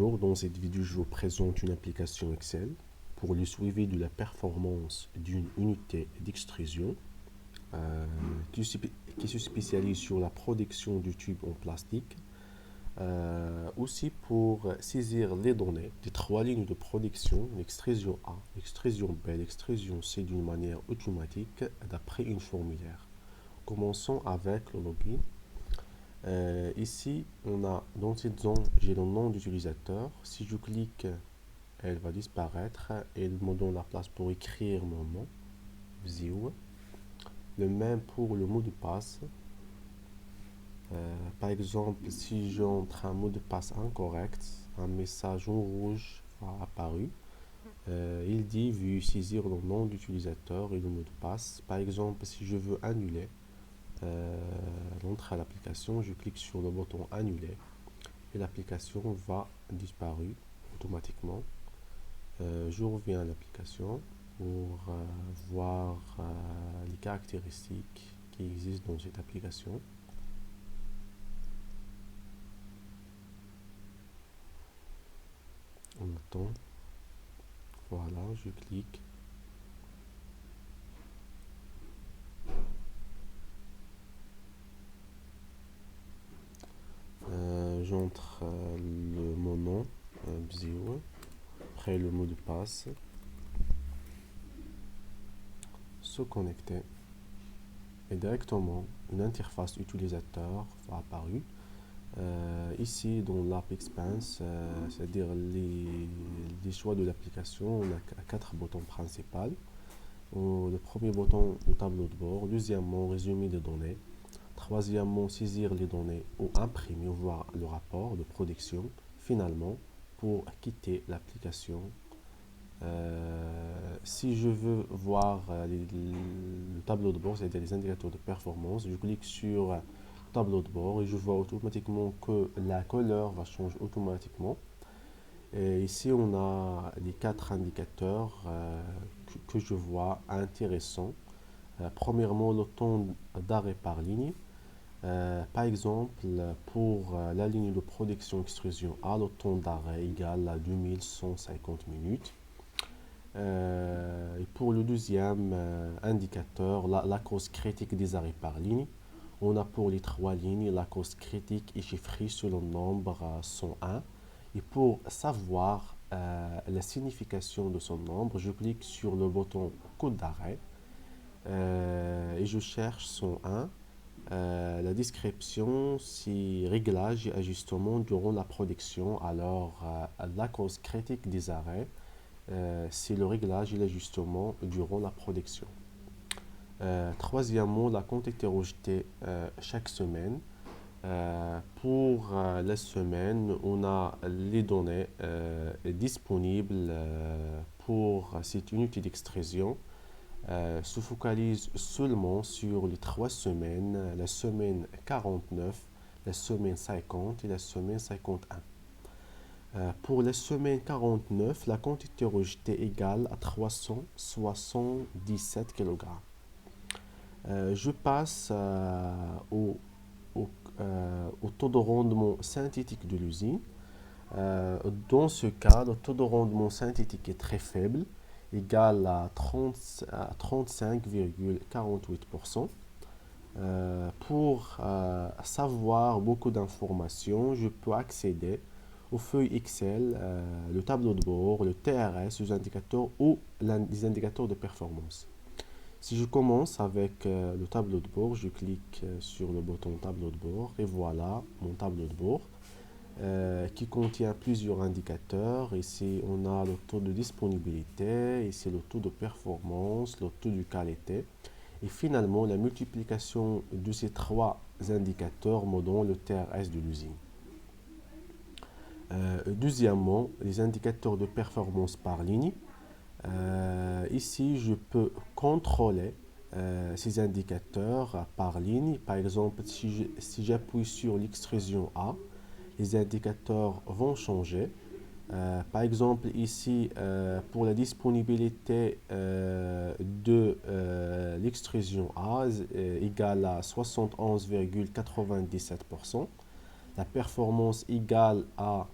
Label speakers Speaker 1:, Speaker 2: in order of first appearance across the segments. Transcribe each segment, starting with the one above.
Speaker 1: Bonjour, dans cette vidéo, je vous présente une application Excel pour le suivi de la performance d'une unité d'extrusion euh, qui se spécialise sur la production du tube en plastique. Aussi pour saisir les données des trois lignes de production, l'extrusion A, l'extrusion B, l'extrusion C d'une manière automatique d'après une formulaire. Commençons avec le login. Ici, on a dans cette zone, j'ai le nom d'utilisateur. Si je clique, elle va disparaître et elle me donne la place pour écrire mon nom. View. Le même pour le mot de passe. Par exemple, si j'entre un mot de passe incorrect, un message en rouge va apparu. Il dit veuillez saisir le nom d'utilisateur et le mot de passe. Par exemple, si je veux annuler l'entrée à l'application, je clique sur le bouton annuler et l'application va disparaître automatiquement. Je reviens à l'application pour voir les caractéristiques qui existent dans cette application. On attend. Voilà, je clique. J'entre mon nom, Bzio, après le mot de passe, se connecter et directement une interface utilisateur va apparaître. Ici dans l'App Expense, c'est-à-dire les choix de l'application, on a quatre boutons principaux. Le premier bouton, le tableau de bord. Deuxièmement, résumé des données. Troisièmement, saisir les données ou imprimer ou voir le rapport de production. Finalement, pour quitter l'application, si je veux voir le tableau de bord, c'est-à-dire les indicateurs de performance, je clique sur tableau de bord et je vois automatiquement que la couleur va changer automatiquement. Et ici, on a les quatre indicateurs que je vois intéressants. Premièrement, le temps d'arrêt par ligne. Par exemple, pour la ligne de production extrusion A, le temps d'arrêt égale à 2150 minutes. Et pour le deuxième indicateur, la cause critique des arrêts par ligne, on a pour les trois lignes, la cause critique est chiffrée selon le nombre 101. Et pour savoir la signification de son nombre, je clique sur le bouton code d'arrêt et je cherche 101. La description, c'est réglage et ajustement durant la production. Alors, la cause critique des arrêts, c'est le réglage et l'ajustement durant la production. Troisièmement, la quantité rejetée chaque semaine. Pour la semaine, on a les données disponibles pour cette unité d'extrusion. Se focalise seulement sur les 3 semaines, la semaine 49, la semaine 50 et la semaine 51. Pour la semaine 49, la quantité rejetée égale à 377 kg. Je passe au taux de rendement synthétique de l'usine. Dans ce cas, le taux de rendement synthétique est très faible, égal à 35,48%. Pour savoir beaucoup d'informations, je peux accéder aux feuilles Excel, le tableau de bord, le TRS, les indicateurs ou les indicateurs de performance. Si je commence avec le tableau de bord, je clique sur le bouton tableau de bord et voilà mon tableau de bord qui contient plusieurs indicateurs. Ici, on a le taux de disponibilité, ici le taux de performance, le taux de qualité. Et finalement, la multiplication de ces trois indicateurs me donne le TRS de l'usine. Deuxièmement, les indicateurs de performance par ligne. Ici, je peux contrôler ces indicateurs par ligne. Par exemple, si j'appuie sur l'extrusion A, les indicateurs vont changer. Par exemple, ici, pour la disponibilité de l'extrusion A égale à 71,97%, la performance égale à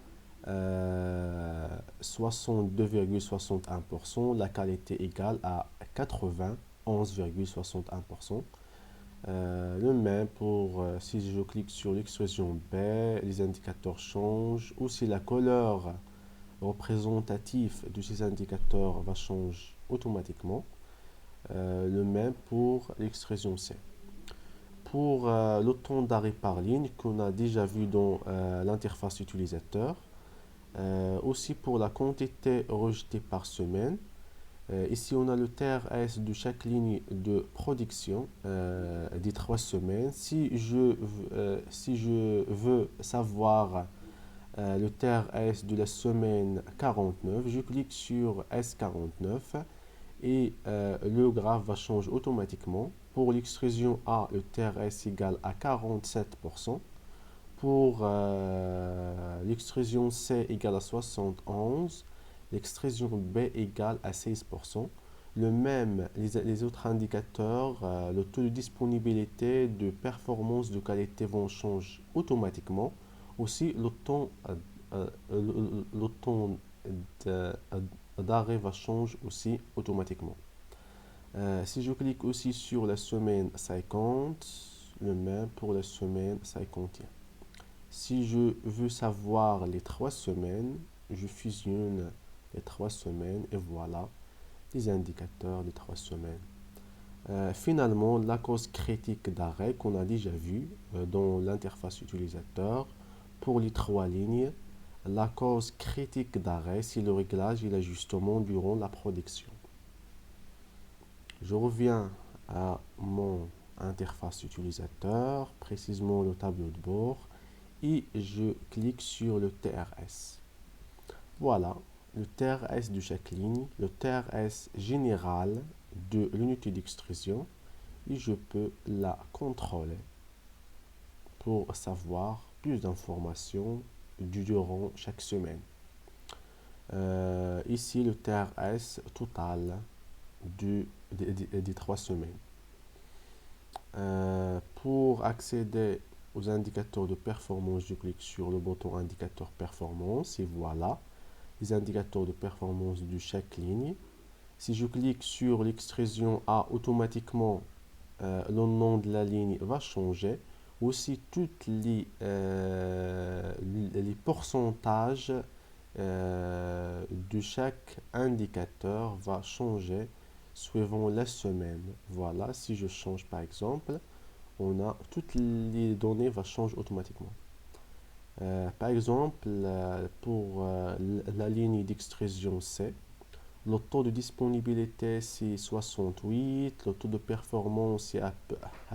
Speaker 1: 62,61%, la qualité égale à 91,61%. Le même pour si je clique sur l'expression B, les indicateurs changent. Ou si la couleur représentative de ces indicateurs va changer automatiquement. Le même pour l'expression C. Pour le temps d'arrêt par ligne qu'on a déjà vu dans l'interface utilisateur, aussi pour la quantité rejetée par semaine. Ici, on a le TRS de chaque ligne de production des 3 semaines. Si je veux savoir le TRS de la semaine 49, je clique sur S49 et le graphe va changer automatiquement. Pour l'extrusion A, le TRS égale à 47%. Pour l'extrusion C égale à 71%. L'extrusion B égale à 16%. Le même, les autres indicateurs, le taux de disponibilité, de performance, de qualité vont changer automatiquement. Aussi, le temps d'arrêt va changer aussi automatiquement. Si je clique aussi sur la semaine 50, le même pour la semaine 51. Si je veux savoir les 3 semaines, je fusionne les 3 semaines et voilà les indicateurs des 3 semaines. Finalement, la cause critique d'arrêt qu'on a déjà vu dans l'interface utilisateur pour les 3 lignes, la cause critique d'arrêt, c'est le réglage et l'ajustement durant la production. Je reviens à mon interface utilisateur, précisément le tableau de bord, et je clique sur le TRS. Voilà, le TRS de chaque ligne, le TRS général de l'unité d'extrusion, et je peux la contrôler pour savoir plus d'informations durant chaque semaine. Ici, le TRS total des 3 semaines. Pour accéder aux indicateurs de performance, je clique sur le bouton indicateur performance et voilà les indicateurs de performance de chaque ligne. Si je clique sur l'extrusion A, automatiquement le nom de la ligne va changer. Aussi, toutes les pourcentages de chaque indicateur va changer suivant la semaine. Voilà, si je change par exemple, on a toutes les données vont changer automatiquement. Par exemple, pour la ligne d'extrusion C, le taux de disponibilité c'est 68, le taux de performance c'est à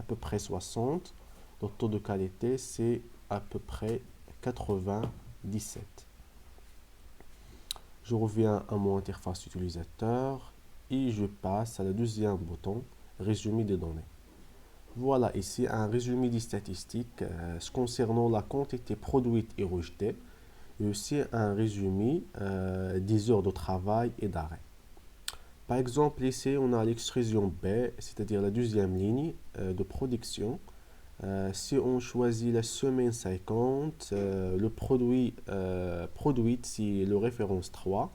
Speaker 1: peu près 60, le taux de qualité c'est à peu près 97. Je reviens à mon interface utilisateur et je passe à le deuxième bouton, résumé des données. Voilà ici un résumé des statistiques concernant la quantité produite et rejetée, et aussi un résumé des heures de travail et d'arrêt. Par exemple, ici, on a l'extrusion B, c'est-à-dire la deuxième ligne de production. Si on choisit la semaine 50, le produit c'est le référence 3.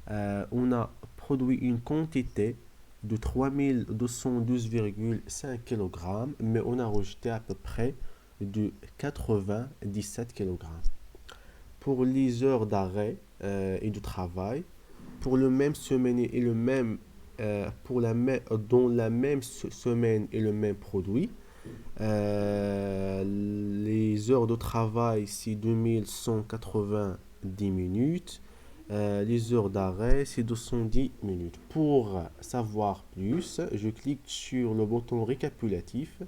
Speaker 1: On a produit une quantité de 3212,5 kg, mais on a rejeté à peu près de 97 kg. Pour les heures d'arrêt et de travail, pour le même semaine et le même dans la même semaine et le même produit, les heures de travail c'est 2190 minutes, les heures d'arrêt c'est 210 minutes. Pour savoir plus, je clique sur le bouton récapitulatif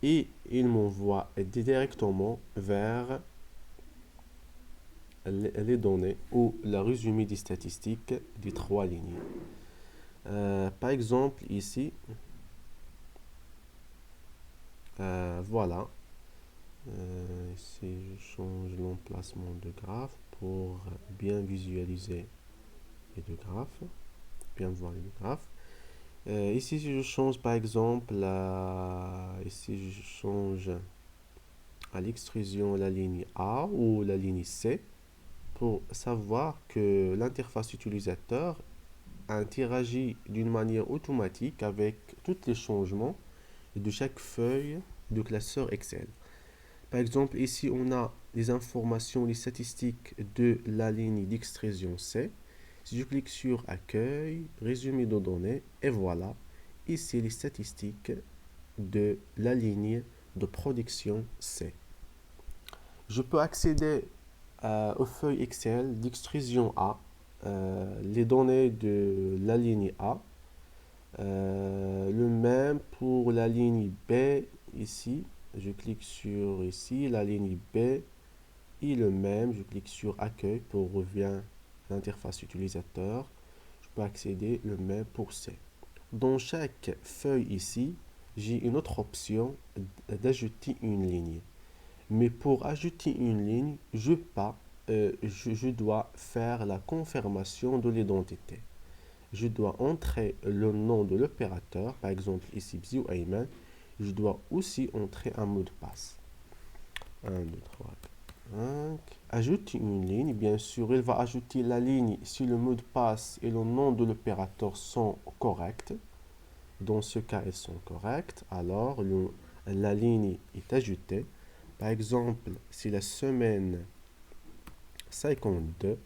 Speaker 1: et il m'envoie directement vers les données ou le résumé des statistiques des 3 lignes. Par exemple, ici, voilà. Si je change l'emplacement de graphe pour bien visualiser les deux graphes, bien voir les deux graphes. Ici, si je change par exemple, ici je change à l'extrusion la ligne A ou la ligne C, pour savoir que l'interface utilisateur interagit d'une manière automatique avec tous les changements de chaque feuille de classeur Excel. Par exemple, ici, on a les informations, les statistiques de la ligne d'extrusion C. Si je clique sur Accueil, Résumé de données, et voilà, ici les statistiques de la ligne de production C. Je peux accéder aux feuilles Excel d'extrusion A, les données de la ligne A, le même pour la ligne B ici. Je clique sur ici la ligne B et le même, je clique sur Accueil pour revient l'interface utilisateur. Je peux accéder le même pour C. Dans chaque feuille ici, j'ai une autre option d'ajouter une ligne. Mais pour ajouter une ligne, je dois faire la confirmation de l'identité. Je dois entrer le nom de l'opérateur, par exemple ici Bziou Ayman. Je dois aussi entrer un mot de passe. 1, 2, 3, 5. Ajouter une ligne, bien sûr, il va ajouter la ligne si le mot de passe et le nom de l'opérateur sont corrects. Dans ce cas, ils sont corrects. Alors, la ligne est ajoutée. Par exemple, si la semaine 52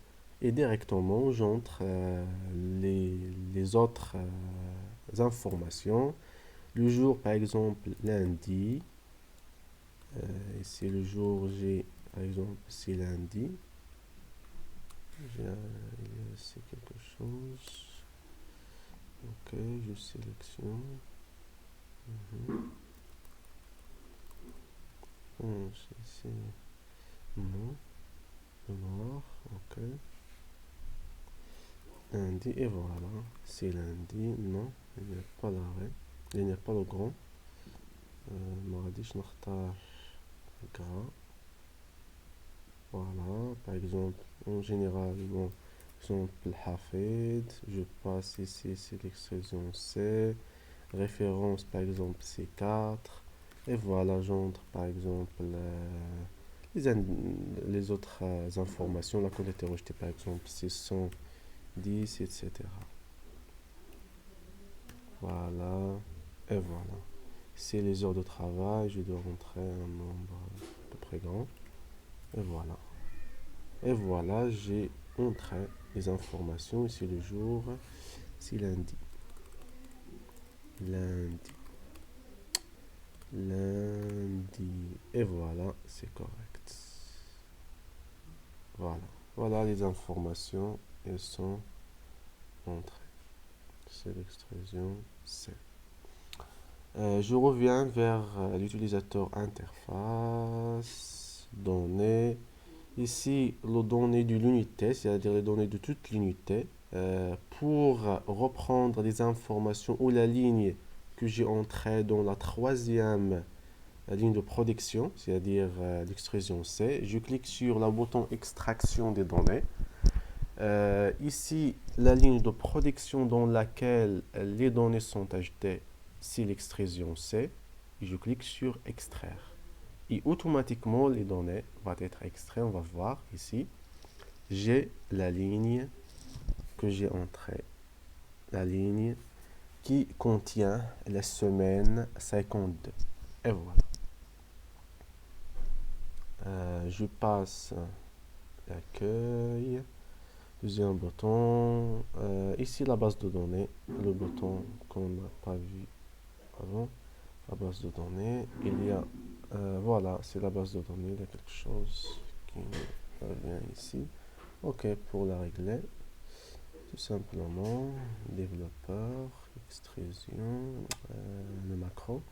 Speaker 1: et directement j'entre les autres informations. Le jour, par exemple, lundi. Ici, le jour, j'ai, par exemple, c'est lundi. J'ai ici quelque chose. Ok, je sélectionne. C'est non, noir, ok. Lundi, et voilà. C'est lundi, non, il n'y a pas l'arrêt. Il n'y a pas le grand. ما غاديش نختار gras. Voilà, par exemple, en général, bon, exemple, Hafid, je passe ici, c'est l'extrusion C, référence, par exemple, C4, et voilà, j'entre, par exemple, les autres informations, la cote était rejetée, par exemple, 610, etc. Voilà, et voilà. C'est les heures de travail, je dois rentrer un nombre à peu près grand. Et voilà. Et voilà, j'ai entré les informations. Ici le jour, c'est lundi. Lundi. Lundi. Et voilà, c'est correct. Voilà. Voilà les informations. Elles sont entrées. C'est l'extrusion C. Je reviens vers l'utilisateur interface, données. Ici, les données de l'unité, c'est-à-dire les données de toute l'unité, pour reprendre les informations ou la ligne que j'ai entrée dans la troisième ligne de production, c'est-à-dire l'extrusion C, je clique sur le bouton extraction des données. Ici, la ligne de production dans laquelle les données sont ajoutées, c'est l'extrusion C. Et je clique sur extraire. Et automatiquement, les données vont être extraites. On va voir ici. J'ai la ligne que j'ai entrée. La ligne qui contient la semaine 52. Et voilà. Je passe l'accueil. Deuxième bouton. Ici, la base de données. Le bouton qu'on n'a pas vu avant. La base de données. Il y a voilà, c'est la base de données. Il y a quelque chose qui revient ici. OK, pour la régler, tout simplement, développeur, extrusion, le macro.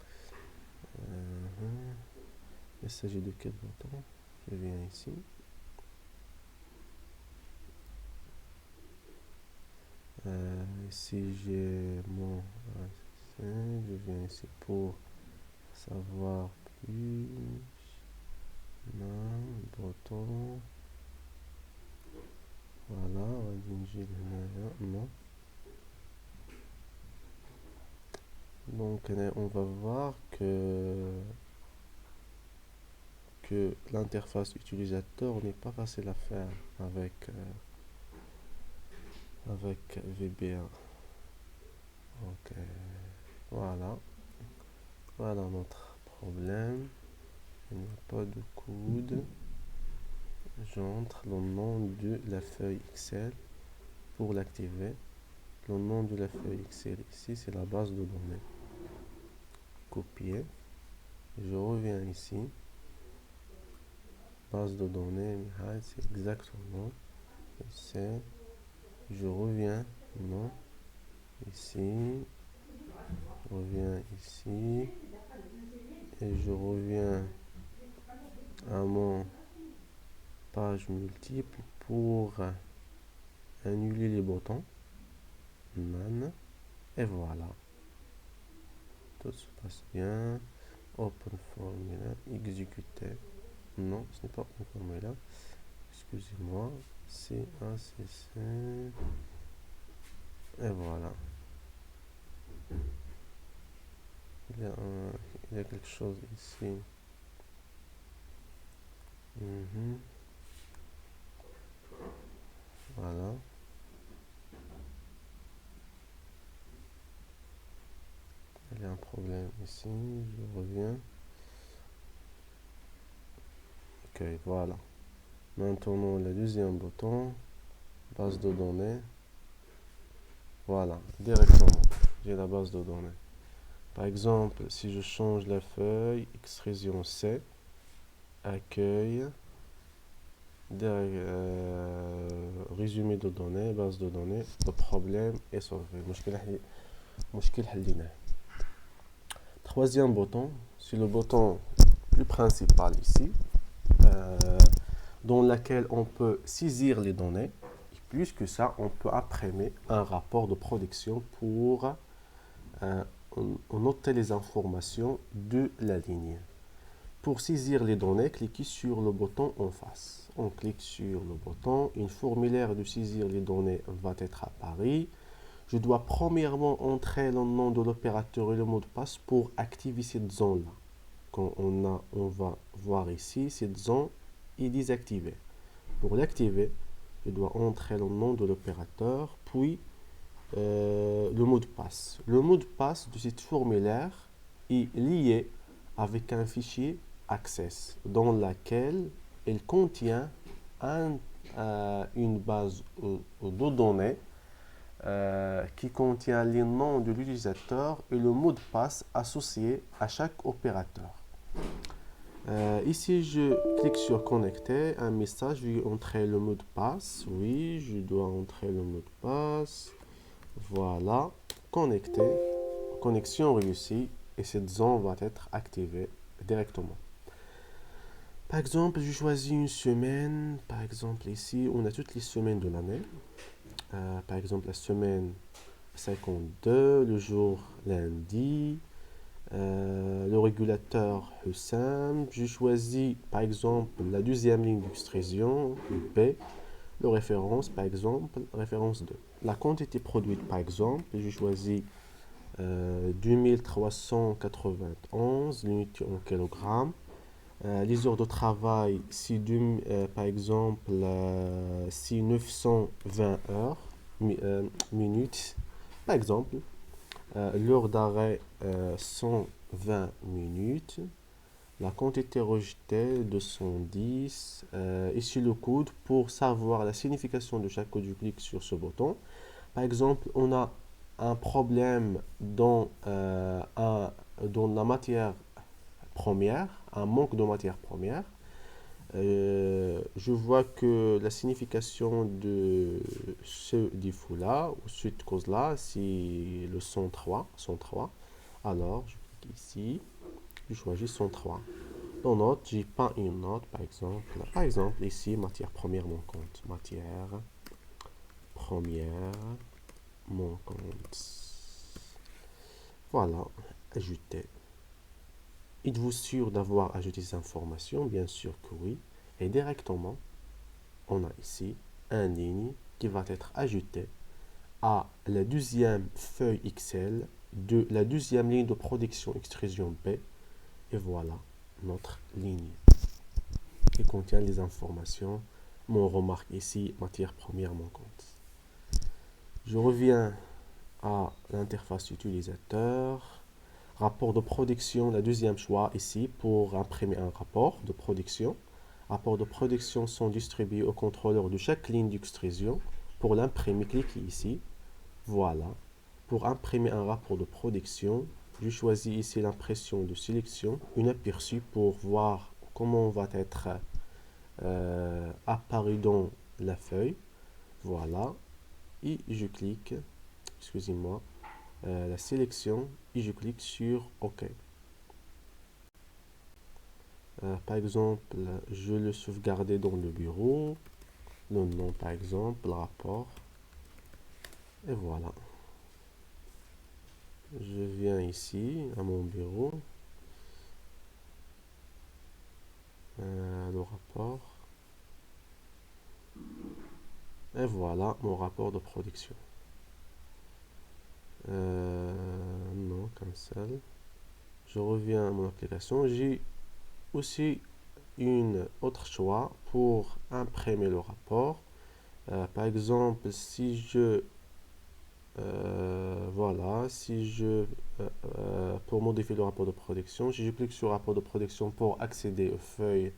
Speaker 1: Il s'agit de quel bouton? Je viens ici. Ici, j'ai mon je viens ici pour savoir plus. Non, bouton. Voilà, non. Donc, on va voir que que l'interface utilisateur n'est pas facile à faire avec VB1. Ok, voilà. Voilà notre problème. Il n'y a pas de code. J'entre le nom de la feuille Excel pour l'activer. Le nom de la feuille Excel ici, c'est la base de données. Copier. Je reviens ici. Base de données, c'est exactement ici. Je reviens, non, ici. Je reviens ici. Et je reviens à mon page multiple pour annuler les boutons. None. Et voilà. Tout se passe bien. Open Formula. Exécuter. Non, ce n'est pas Open Formula. Excusez-moi. CACC. Et voilà. Il y a quelque chose ici. Voilà. Il y a un problème ici. Je reviens. Ok, voilà. Maintenant, le deuxième bouton. Base de données. Voilà, directement. J'ai la base de données. Par exemple, si je change la feuille, extrusion C, accueil, résumé de données, base de données, le problème est solvé. مشكل حليناه. Troisième bouton, c'est le bouton plus principal ici, dans lequel on peut saisir les données. Et plus que ça, on peut imprimer un rapport de production pour noter les informations de la ligne. Pour saisir les données, cliquez sur le bouton en face. On clique sur le bouton, une formulaire de saisir les données va être apparue. Je dois premièrement entrer le nom de l'opérateur et le mot de passe pour activer cette zone-là. Quand on va voir ici, cette zone est désactivée. Pour l'activer, je dois entrer le nom de l'opérateur, puis le mot de passe. Le mot de passe de cette formulaire est lié avec un fichier Access dans lequel il contient une base de données qui contient les noms de l'utilisateur et le mot de passe associé à chaque opérateur. Ici, je clique sur connecter, un message, je vais entrer le mot de passe. Oui, je dois entrer le mot de passe. Voilà, connecté, connexion réussie et cette zone va être activée directement. Par exemple, je choisis une semaine. Par exemple, ici, on a toutes les semaines de l'année. Par exemple, la semaine 52, le jour lundi, le régulateur Hussam. Je choisis, par exemple, la deuxième ligne d'extrusion, B, le référence, par exemple, référence 2. La quantité produite, par exemple, je choisis 2391 l'unité en kilogrammes. Les heures de travail, si par exemple, si 920 heures, minutes, par exemple, l'heure d'arrêt 120 minutes, la quantité rejetée 210, ici le code pour savoir la signification de chaque code, je clique sur ce bouton. Par exemple, on a un problème dans la matière première, un manque de matière première. Je vois que la signification de ce défaut-là, ou cette cause-là, c'est le 103. Alors, je clique ici, je choisis 103. Dans note, j'ai pas une note, par exemple. Par exemple, ici, matière première manquante. Matière première manquante. Voilà, ajouter. Êtes-vous sûr d'avoir ajouté ces informations? Bien sûr que oui. Et directement, on a ici une ligne qui va être ajoutée à la deuxième feuille Excel de la deuxième ligne de production extrusion B. Et voilà notre ligne. qui contient les informations. On remarque ici matière première manquante. Je reviens à l'interface utilisateur. Rapport de production, le deuxième choix ici pour imprimer un rapport de production. Rapports de production sont distribués au contrôleur de chaque ligne d'extrusion. Pour l'imprimer, cliquez ici. Voilà. Pour imprimer un rapport de production, je choisis ici l'impression de sélection, une aperçu pour voir comment va être apparu dans la feuille. Voilà. Et je clique, excusez-moi, la sélection et je clique sur OK. Par exemple, je le sauvegardais dans le bureau. Le nom, par exemple, le rapport. Et voilà. Je viens ici à mon bureau. Le rapport. Et voilà mon rapport de production. Non, cancel. Je reviens à mon application. J'ai aussi une autre choix pour imprimer le rapport. Par exemple, si je voilà, si je pour modifier le rapport de production, si je clique sur rapport de production pour accéder aux feuilles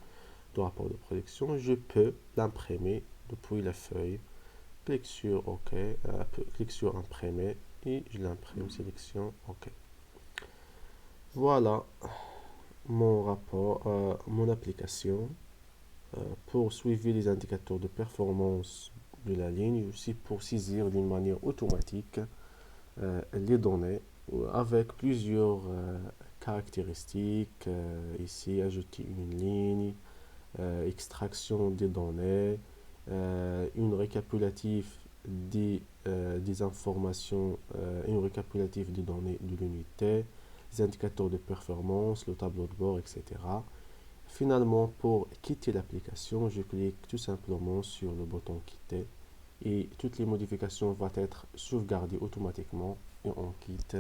Speaker 1: de rapport de production, je peux l'imprimer depuis la feuille. Clique sur OK, clique sur imprimer et je l'imprime, sélection OK. Voilà mon rapport, mon application pour suivre les indicateurs de performance de la ligne, aussi pour saisir d'une manière automatique les données avec plusieurs caractéristiques. Ici, ajouter une ligne, extraction des données, une récapitulative des informations, une récapitulative des données de l'unité, les indicateurs de performance, le tableau de bord, etc. Finalement, pour quitter l'application, je clique tout simplement sur le bouton quitter et toutes les modifications vont être sauvegardées automatiquement et on quitte